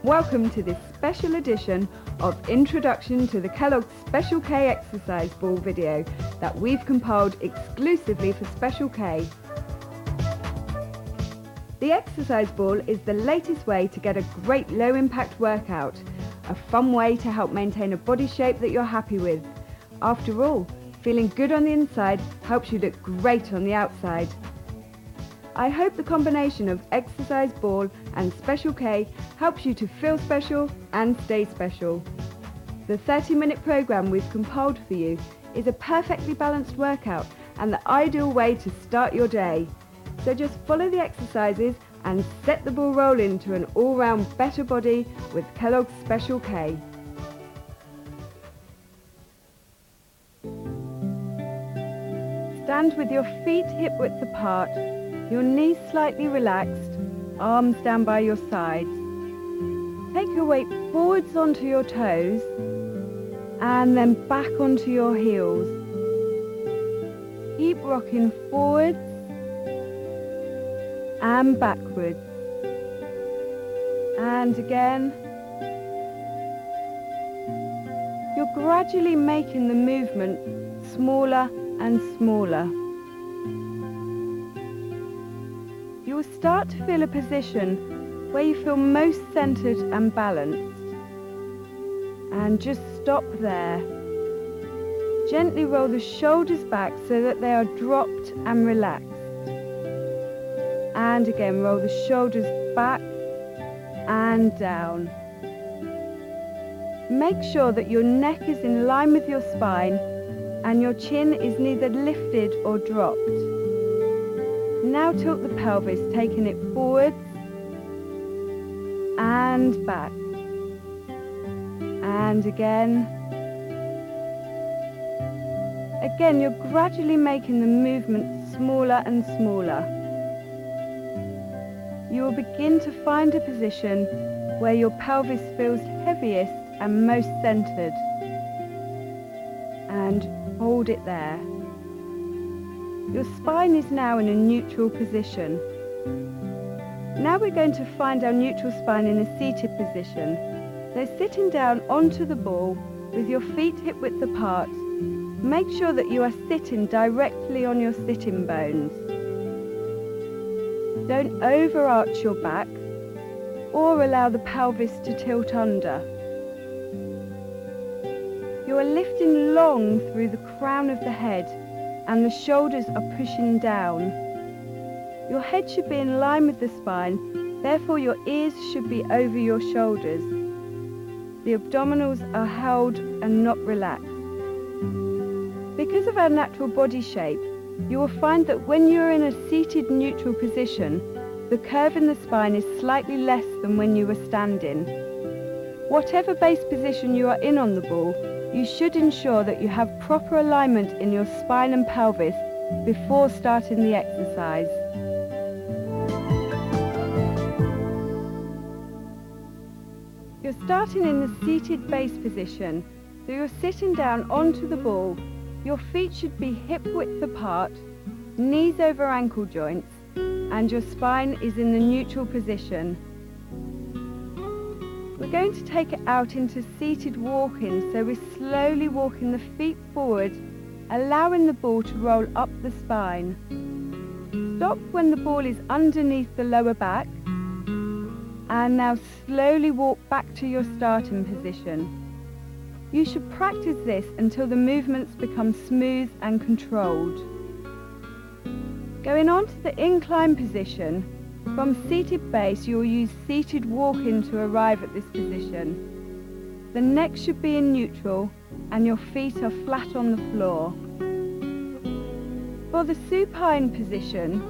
Welcome to this special edition of Introduction to the Kellogg Special K Exercise Ball video that we've compiled exclusively for Special K. The exercise ball is the latest way to get a great low-impact workout, a fun way to help maintain a body shape that you're happy with. After all, feeling good on the inside helps you look great on the outside. I hope the combination of exercise ball and Special K helps you to feel special and stay special. The 30-minute program we've compiled for you is a perfectly balanced workout and the ideal way to start your day. So just follow the exercises and set the ball rolling to an all-round better body with Kellogg's Special K. Stand with your feet hip-width apart, your knees slightly relaxed, arms down by your sides. Take your weight forwards onto your toes and then back onto your heels. Keep rocking forwards and backwards. And again. You're gradually making the movement smaller and smaller. You will start to feel a position where you feel most centered and balanced. And just stop there. Gently roll the shoulders back so that they are dropped and relaxed. And again, roll the shoulders back and down. Make sure that your neck is in line with your spine and your chin is neither lifted or dropped. Now tilt the pelvis, taking it forwards and back. And again. Again, you're gradually making the movement smaller and smaller. You will begin to find a position where your pelvis feels heaviest and most centered. And hold it there. Your spine is now in a neutral position. Now we're going to find our neutral spine in a seated position. So sitting down onto the ball with your feet hip-width apart, make sure that you are sitting directly on your sitting bones. Don't overarch your back or allow the pelvis to tilt under. You are lifting long through the crown of the head and the shoulders are pushing down. Your head should be in line with the spine, therefore your ears should be over your shoulders. The abdominals are held and not relaxed. Because of our natural body shape, you will find that when you are in a seated neutral position, the curve in the spine is slightly less than when you were standing. Whatever base position you are in on the ball, you should ensure that you have proper alignment in your spine and pelvis before starting the exercise. You're starting in the seated base position, so you're sitting down onto the ball. Your feet should be hip-width apart, knees over ankle joints, and your spine is in the neutral position. We're going to take it out into seated walking, so we're slowly walking the feet forward, allowing the ball to roll up the spine. Stop when the ball is underneath the lower back, and now slowly walk back to your starting position. You should practice this until the movements become smooth and controlled. Going on to the incline position, from seated base you will use seated walking to arrive at this position. The neck should be in neutral and your feet are flat on the floor. For the supine position,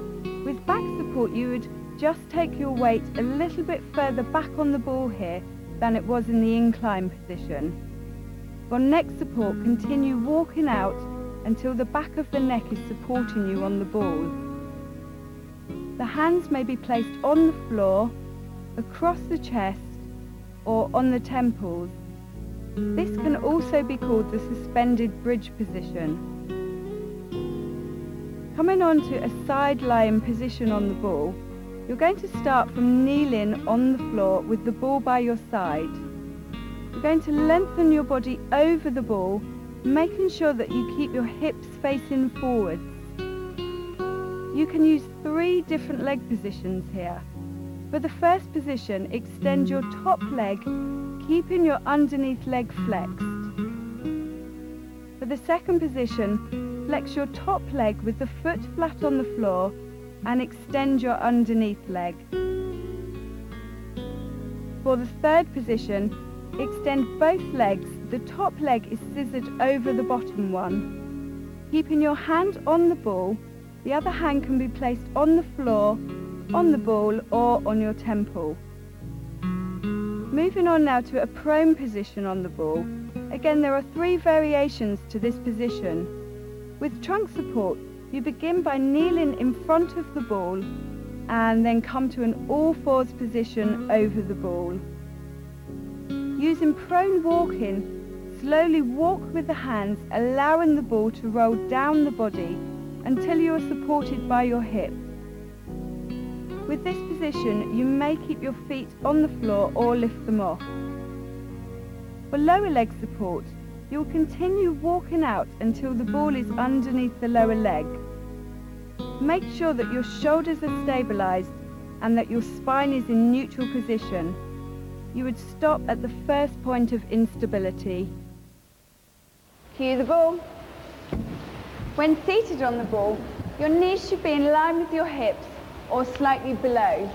with back support you would just take your weight a little bit further back on the ball here than it was in the incline position. For neck support, continue walking out until the back of the neck is supporting you on the ball. The hands may be placed on the floor, across the chest, or on the temples. This can also be called the suspended bridge position. Coming on to a side lying position on the ball, You're going to start from kneeling on the floor with the ball by your side. You're going to lengthen your body over the ball, making sure that you keep your hips facing forwards. You can use 3 different leg positions here. For the first position, extend your top leg, keeping your underneath leg flexed. For the second position, flex your top leg with the foot flat on the floor and extend your underneath leg. For the third position, extend both legs. The top leg is scissored over the bottom one. Keeping your hand on the ball, the other hand can be placed on the floor, on the ball or on your temple. Moving on now to a prone position on the ball. Again, there are 3 variations to this position. With trunk support, you begin by kneeling in front of the ball and then come to an all-fours position over the ball. Using prone walking, slowly walk with the hands, allowing the ball to roll down the body until you are supported by your hip. With this position, you may keep your feet on the floor or lift them off. For lower leg support, you'll continue walking out until the ball is underneath the lower leg. Make sure that your shoulders are stabilised and that your spine is in neutral position. You would stop at the first point of instability. Cue the ball. When seated on the ball, your knees should be in line with your hips or slightly below.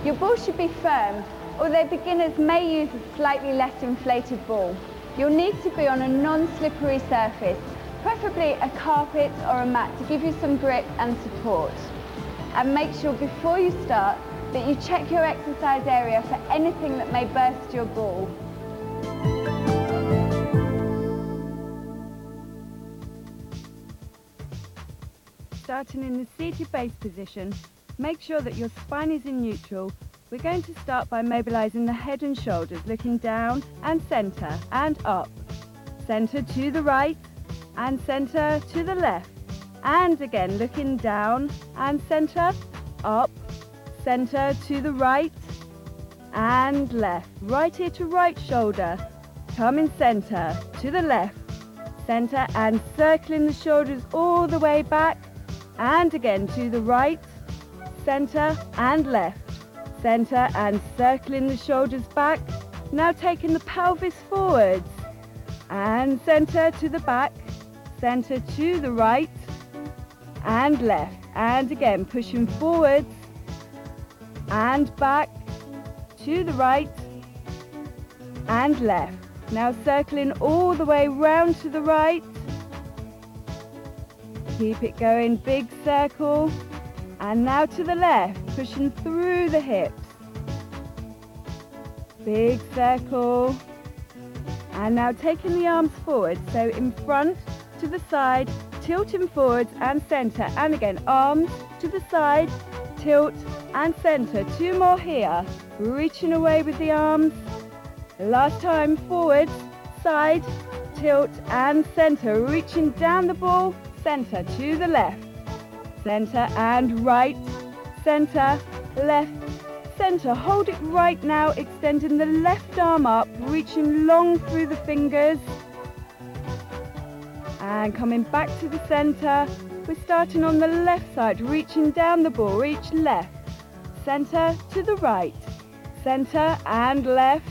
Your ball should be firm, although beginners may use a slightly less inflated ball. You'll need to be on a non-slippery surface, preferably a carpet or a mat to give you some grip and support. And make sure before you start that you check your exercise area for anything that may burst your ball. Starting in the seated base position, make sure that your spine is in neutral. We're going to start by mobilising the head and shoulders, looking down and centre and up. Centre to the right and centre to the left. And again, looking down and centre, up, centre to the right and left. Right ear to right shoulder, coming centre to the left, centre and circling the shoulders all the way back. And again to the right, centre and left, centre and circling the shoulders back. Now taking the pelvis forwards and centre to the back, centre to the right and left. And again pushing forwards and back to the right and left. Now circling all the way round to the right. Keep it going, big circle. And now to the left, pushing through the hips. Big circle. And now taking the arms forward, so in front, to the side, tilting forwards and centre. And again, arms to the side, tilt and centre. 2 more here. Reaching away with the arms. Last time, forwards, side, tilt and centre. Reaching down the ball. Centre to the left, centre and right, centre, left, centre. Hold it right now, extending the left arm up, reaching long through the fingers. And coming back to the centre. We're starting on the left side, reaching down the ball, reach left, centre to the right, centre and left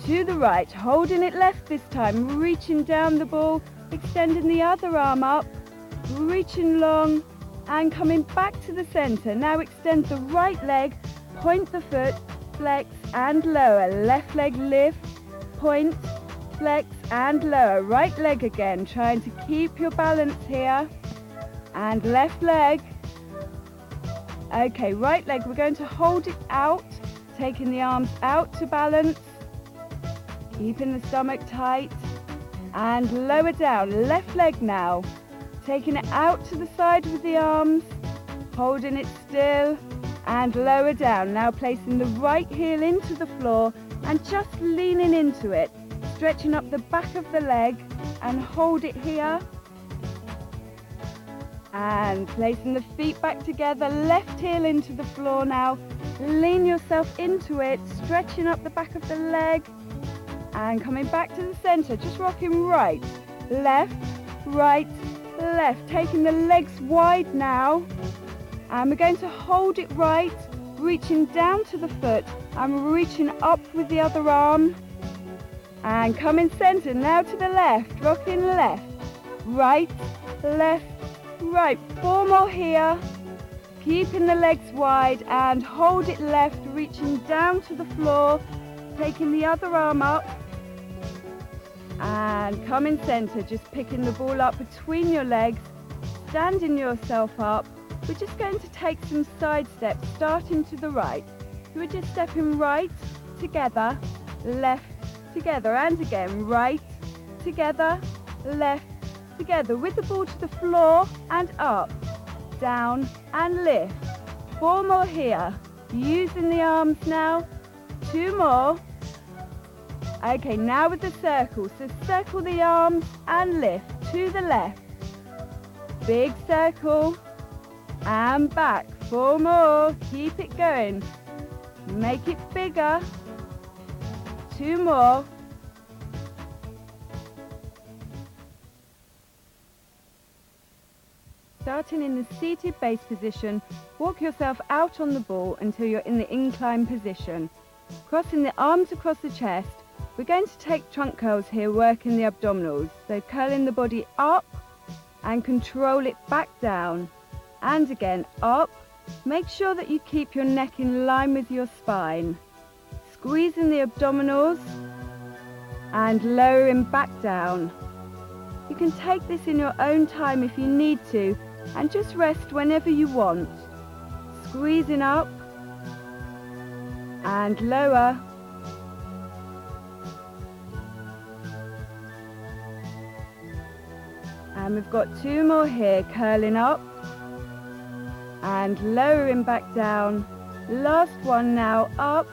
to the right. Holding it left this time, reaching down the ball, extending the other arm up, reaching long and coming back to the centre. Now extend the right leg, point the foot, flex and lower. Left leg lift, point, flex and lower. Right leg again, trying to keep your balance here. And left leg. Okay, right leg, we're going to hold it out, taking the arms out to balance, keeping the stomach tight. And lower down, left leg now, taking it out to the side with the arms, holding it still and lower down. Now placing the right heel into the floor and just leaning into it, stretching up the back of the leg and hold it here. And placing the feet back together, left heel into the floor now. Lean yourself into it, stretching up the back of the leg and coming back to the center. Just rocking right, left, left. Taking the legs wide now. And we're going to hold it right, reaching down to the foot. I'm reaching up with the other arm. And coming center, now to the left, rocking left, right, left, right. 4 more here. Keeping the legs wide and hold it left, reaching down to the floor, taking the other arm up. And coming center, just picking the ball up between your legs, standing yourself up. We're just going to take some side steps, starting to the right. So we're just stepping right, together, left, together, and again, right, together, left, together, with the ball to the floor and up, down and lift. 4 more here, using the arms now. 2 more. Okay, now with the circle, so circle the arms and lift to the left. Big circle and back. 4 more, keep it going. Make it bigger. 2 more. Starting in the seated base position, walk yourself out on the ball until you're in the incline position. Crossing the arms across the chest, we're going to take trunk curls here, working the abdominals. So curling the body up and control it back down. And again, up. Make sure that you keep your neck in line with your spine. Squeezing the abdominals and lowering back down. You can take this in your own time if you need to, and just rest whenever you want. Squeezing up and lower. And we've got 2 more here, curling up and lowering back down. Last one now, up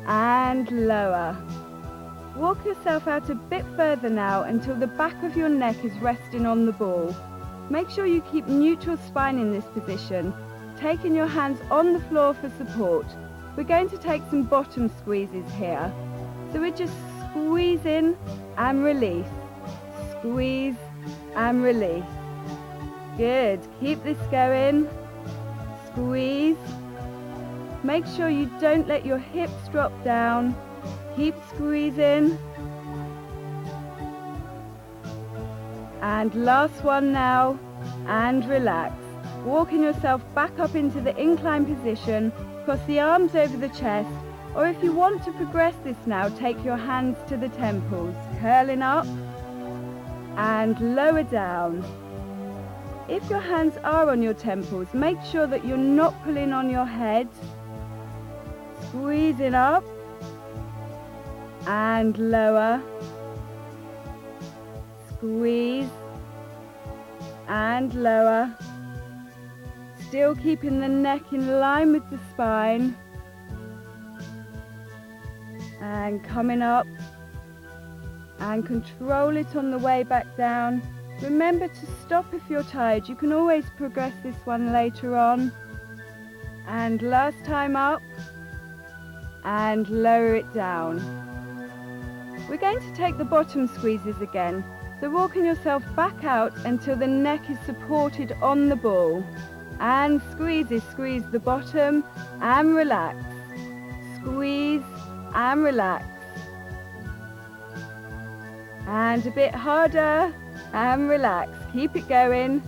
and lower. Walk yourself out a bit further now until the back of your neck is resting on the ball. Make sure you keep neutral spine in this position, taking your hands on the floor for support. We're going to take some bottom squeezes here. So we're just squeezing and release. Squeeze and release. Good. Keep this going. Squeeze. Make sure you don't let your hips drop down. Keep squeezing. And last one now. And relax. Walking yourself back up into the incline position. Cross the arms over the chest. Or if you want to progress this now, take your hands to the temples. Curling up and lower down. If your hands are on your temples, make sure that you're not pulling on your head. Squeezing up and lower. Squeeze and lower. Still keeping the neck in line with the spine. And coming up and control it on the way back down. Remember to stop if you're tired. You can always progress this one later on. And last time up and lower it down. We're going to take the bottom squeezes again. So walking yourself back out until the neck is supported on the ball. And squeeze the bottom and relax. Squeeze and relax. And a bit harder and relax. Keep it going.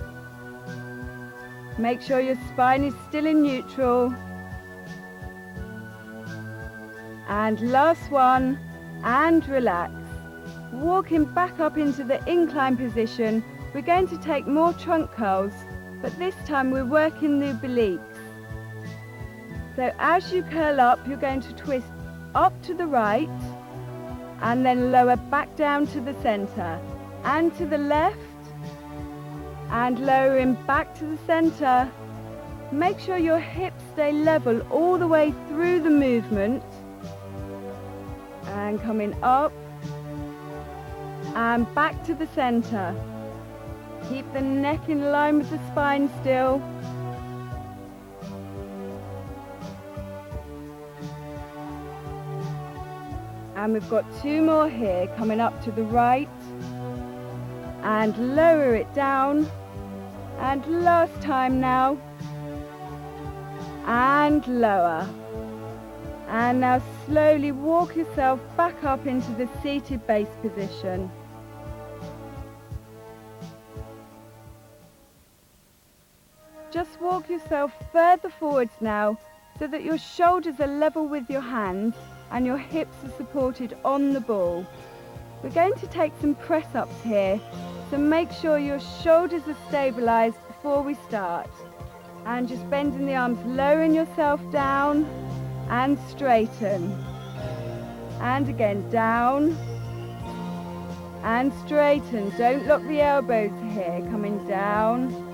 Make sure your spine is still in neutral. And last one and relax. Walking back up into the incline position, we're going to take more trunk curls, but this time we're working the obliques. So as you curl up, you're going to twist up to the right and then lower back down to the center and to the left and lowering back to the center. Make sure your hips stay level all the way through the movement and coming up and back to the center. Keep the neck in line with the spine still. And we've got 2 more here, coming up to the right. And lower it down. And last time now. And lower. And now slowly walk yourself back up into the seated base position. Just walk yourself further forwards now so that your shoulders are level with your hands and your hips are supported on the ball. We're going to take some press-ups here, so make sure your shoulders are stabilised before we start. And just bending the arms, lowering yourself down and straighten. And again, down and straighten. Don't lock the elbows here, coming down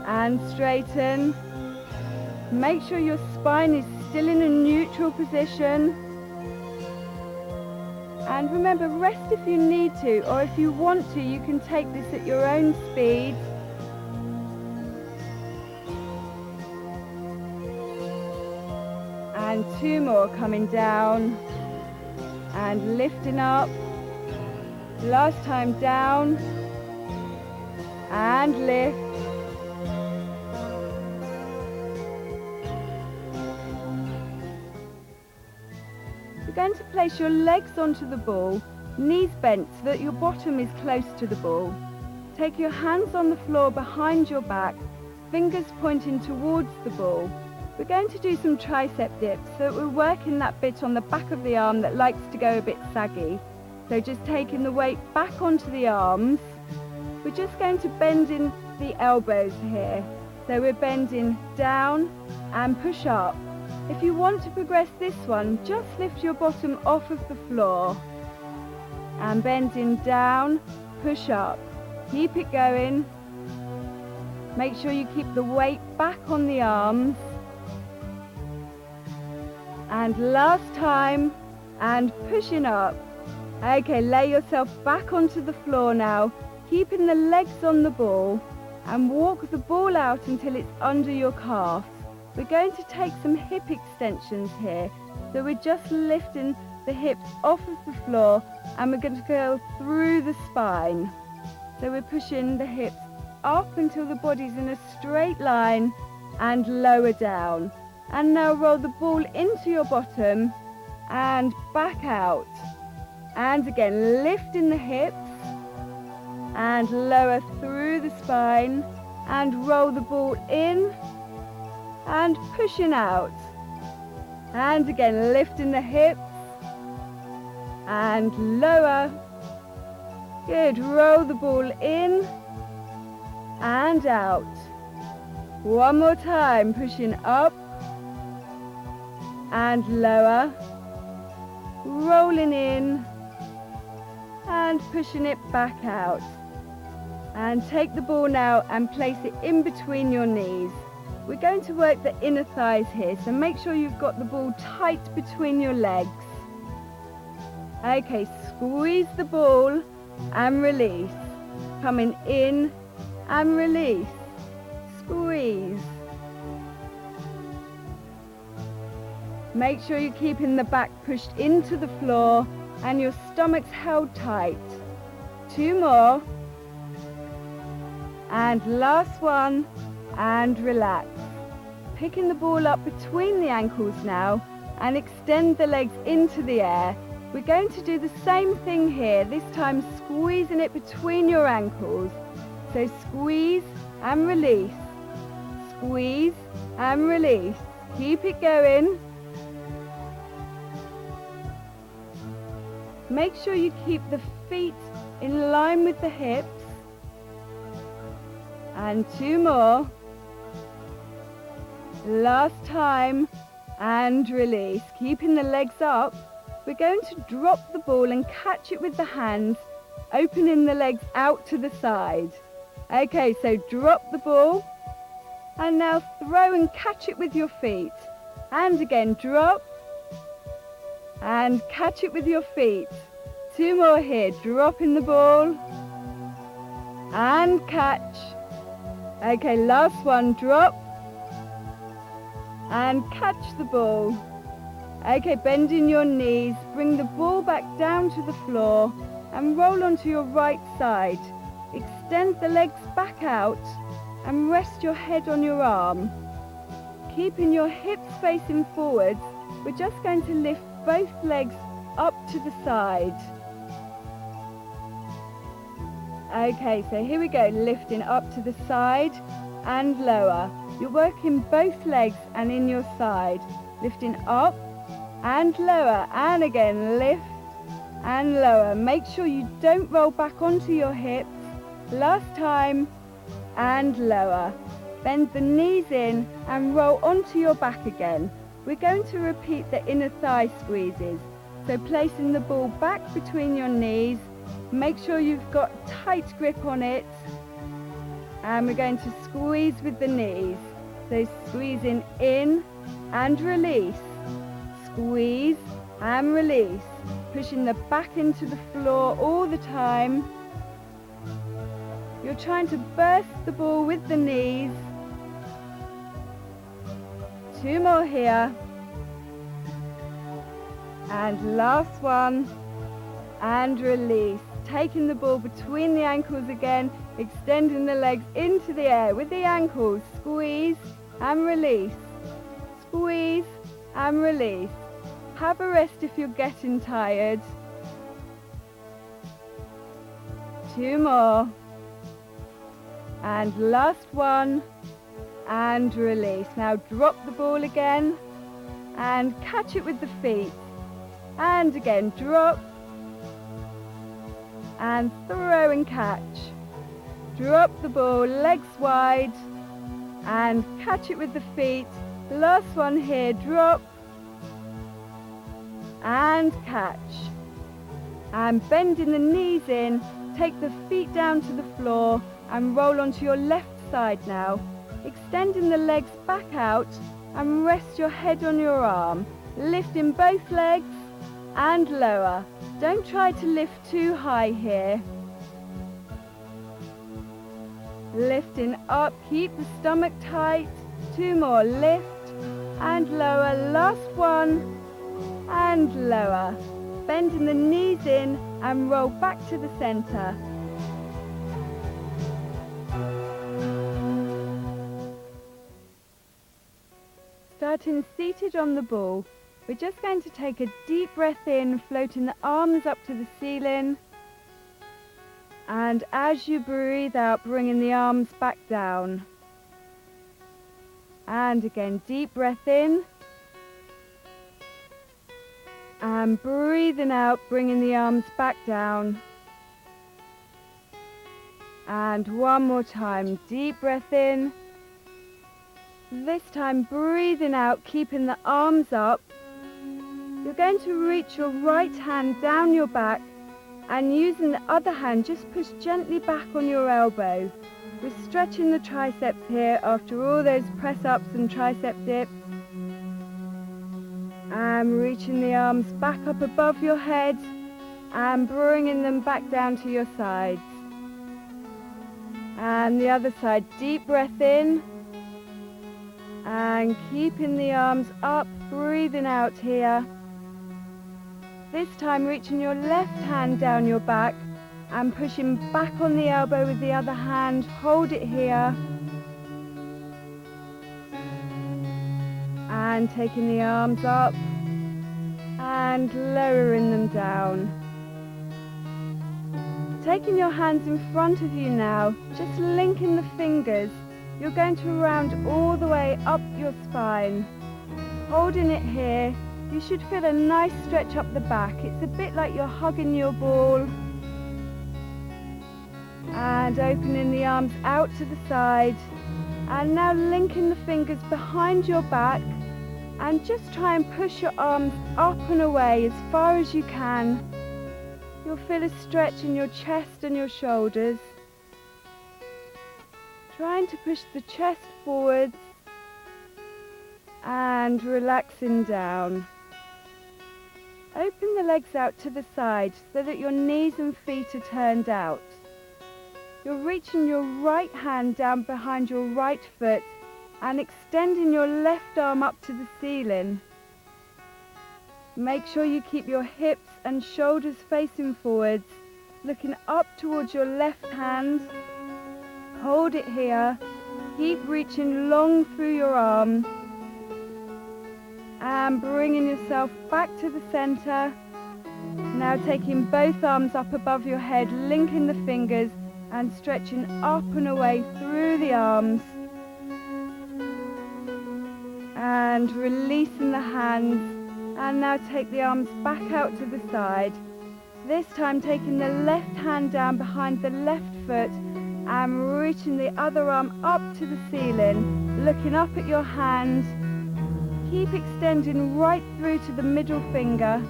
and straighten. Make sure your spine is still in a neutral position. And remember, rest if you need to, or if you want to, you can take this at your own speed. And 2 more, coming down and lifting up. Last time, down and lift. You're going to place your legs onto the ball, knees bent so that your bottom is close to the ball. Take your hands on the floor behind your back, fingers pointing towards the ball. We're going to do some tricep dips, so that we're working that bit on the back of the arm that likes to go a bit saggy. So just taking the weight back onto the arms. We're just going to bend in the elbows here. So we're bending down and push up. If you want to progress this one, just lift your bottom off of the floor. And bending down, push up. Keep it going. Make sure you keep the weight back on the arms. And last time, and pushing up. Okay, lay yourself back onto the floor now, keeping the legs on the ball, and walk the ball out until it's under your calf. We're going to take some hip extensions here, so we're just lifting the hips off of the floor, and we're going to go through the spine. So we're pushing the hips up until the body's in a straight line, and lower down. And now roll the ball into your bottom and back out. And again, lifting the hips and lower through the spine and roll the ball in and pushing out. And again, lifting the hips and lower. Good, roll the ball in and out. One more time, pushing up and lower, rolling in and pushing it back out. And take the ball now and place it in between your knees. We're going to work the inner thighs here, so make sure you've got the ball tight between your legs. Okay, squeeze the ball and release. Coming in and release. Squeeze. Make sure you're keeping the back pushed into the floor and your stomach's held tight. 2 more. And last one. And relax. Picking the ball up between the ankles now and extend the legs into the air. We're going to do the same thing here, this time squeezing it between your ankles. So squeeze and release. Squeeze and release. Keep it going. Make sure you keep the feet in line with the hips. And 2 more. Last time. And release. Keeping the legs up. We're going to drop the ball and catch it with the hands, opening the legs out to the side. Okay, so drop the ball. And now throw and catch it with your feet. And again, drop. And catch it with your feet. 2 more here, dropping the ball and catch. Okay, last one, drop and catch the ball. Okay, bend in your knees, bring the ball back down to the floor and roll onto your right side. Extend the legs back out and rest your head on your arm. Keeping your hips facing forwards, we're just going to lift both legs up to the side. Okay, so here we go, lifting up to the side and lower. You're working both legs and in your side. Lifting up and lower, and again, lift and lower. Make sure you don't roll back onto your hips. Last time, and lower. Bend the knees in and roll onto your back again. We're going to repeat the inner thigh squeezes. So placing the ball back between your knees, make sure you've got tight grip on it, and we're going to squeeze with the knees. So squeezing in and release, squeeze and release, pushing the back into the floor all the time. You're trying to burst the ball with the knees. 2 more here. And last one. And release. Taking the ball between the ankles again, extending the legs into the air with the ankles. Squeeze and release. Squeeze and release. Have a rest if you're getting tired. 2 more. And last one. And release. Now drop the ball again and catch it with the feet. And again, drop and throw and catch. Drop the ball, legs wide, and catch it with the feet. Last one here, drop and catch. And bending the knees in, take the feet down to the floor and roll onto your left side now. Extending the legs back out and rest your head on your arm. Lifting both legs and lower. Don't try to lift too high here. Lifting up, keep the stomach tight. 2 more, lift and lower. Last one and lower. Bending the knees in and roll back to the center. Starting seated on the ball, we're just going to take a deep breath in, floating the arms up to the ceiling. And as you breathe out, bringing the arms back down. And again, deep breath in. And breathing out, bringing the arms back down. And one more time, deep breath in. This time breathing out, keeping the arms up. You're going to reach your right hand down your back and using the other hand, just push gently back on your elbow. We're stretching the triceps here after all those press-ups and tricep dips. And reaching the arms back up above your head and bringing them back down to your sides. And the other side, deep breath in. And keeping the arms up, breathing out here. This time reaching your left hand down your back and pushing back on the elbow with the other hand. Hold it here. And taking the arms up and lowering them down. Taking your hands in front of you now, just linking the fingers. You're going to round all the way up your spine. Holding it here, you should feel a nice stretch up the back. It's a bit like you're hugging your ball. And opening the arms out to the side. And now linking the fingers behind your back. And just try and push your arms up and away as far as you can. You'll feel a stretch in your chest and your shoulders. Trying to push the chest forwards and relaxing down. Open the legs out to the side so that your knees and feet are turned out. You're reaching your right hand down behind your right foot and extending your left arm up to the ceiling. Make sure you keep your hips and shoulders facing forwards, looking up towards your left hand. Hold it here. Keep reaching long through your arm and bringing yourself back to the center. Now taking both arms up above your head, linking the fingers and stretching up and away through the arms. And releasing the hands. And now take the arms back out to the side. This time taking the left hand down behind the left foot and reaching the other arm up to the ceiling, looking up at your hand. Keep extending right through to the middle finger.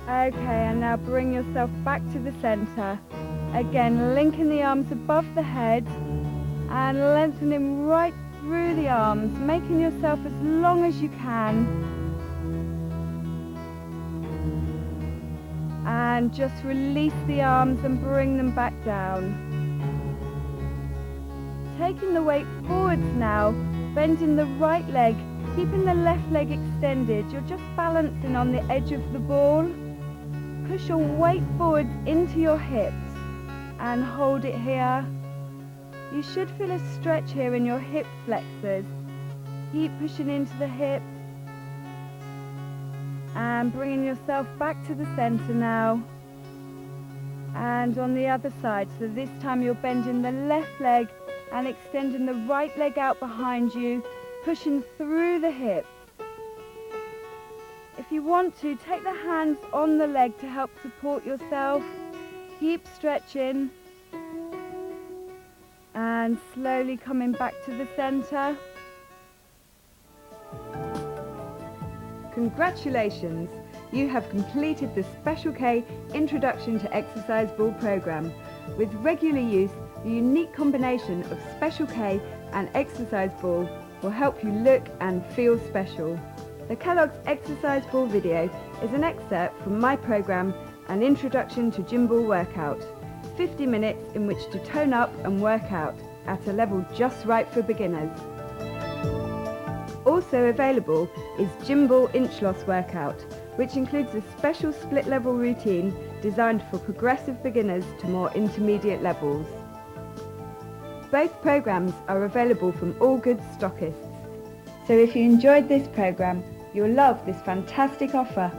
Okay, and now bring yourself back to the center. Again, linking the arms above the head and lengthening right through the arms, making yourself as long as you can. And just release the arms and bring them back down. Taking the weight forwards now, bending the right leg, keeping the left leg extended. You're just balancing on the edge of the ball. Push your weight forwards into your hips and hold it here. You should feel a stretch here in your hip flexors. Keep pushing into the hips and bringing yourself back to the center now. And on the other side, so this time you're bending the left leg and extending the right leg out behind you, pushing through the hips. If you want to, take the hands on the leg to help support yourself. Keep stretching. And slowly coming back to the center. Congratulations! You have completed the Special K Introduction to Exercise Ball program. With regular use, the unique combination of Special K and exercise ball will help you look and feel special. The Kellogg's exercise ball video is an excerpt from my program, An Introduction to Gym Ball Workout. 50 minutes in which to tone up and work out at a level just right for beginners. Also available is Gym Ball Inch Loss Workout, which includes a special split level routine designed for progressive beginners to more intermediate levels. Both programs are available from all good stockists. So if you enjoyed this program, you'll love this fantastic offer.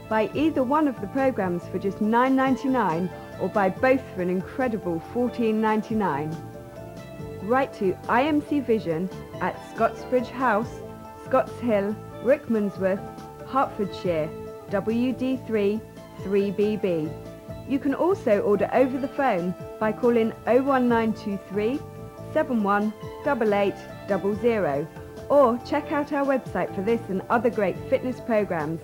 Buy either one of the programs for just $9.99 or buy both for an incredible $14.99. Write to IMC Vision at Scottsbridge House, Scotts Hill, Rickmansworth, Hertfordshire, WD3 3BB. You can also order over the phone by calling 01923 718800 or check out our website for this and other great fitness programs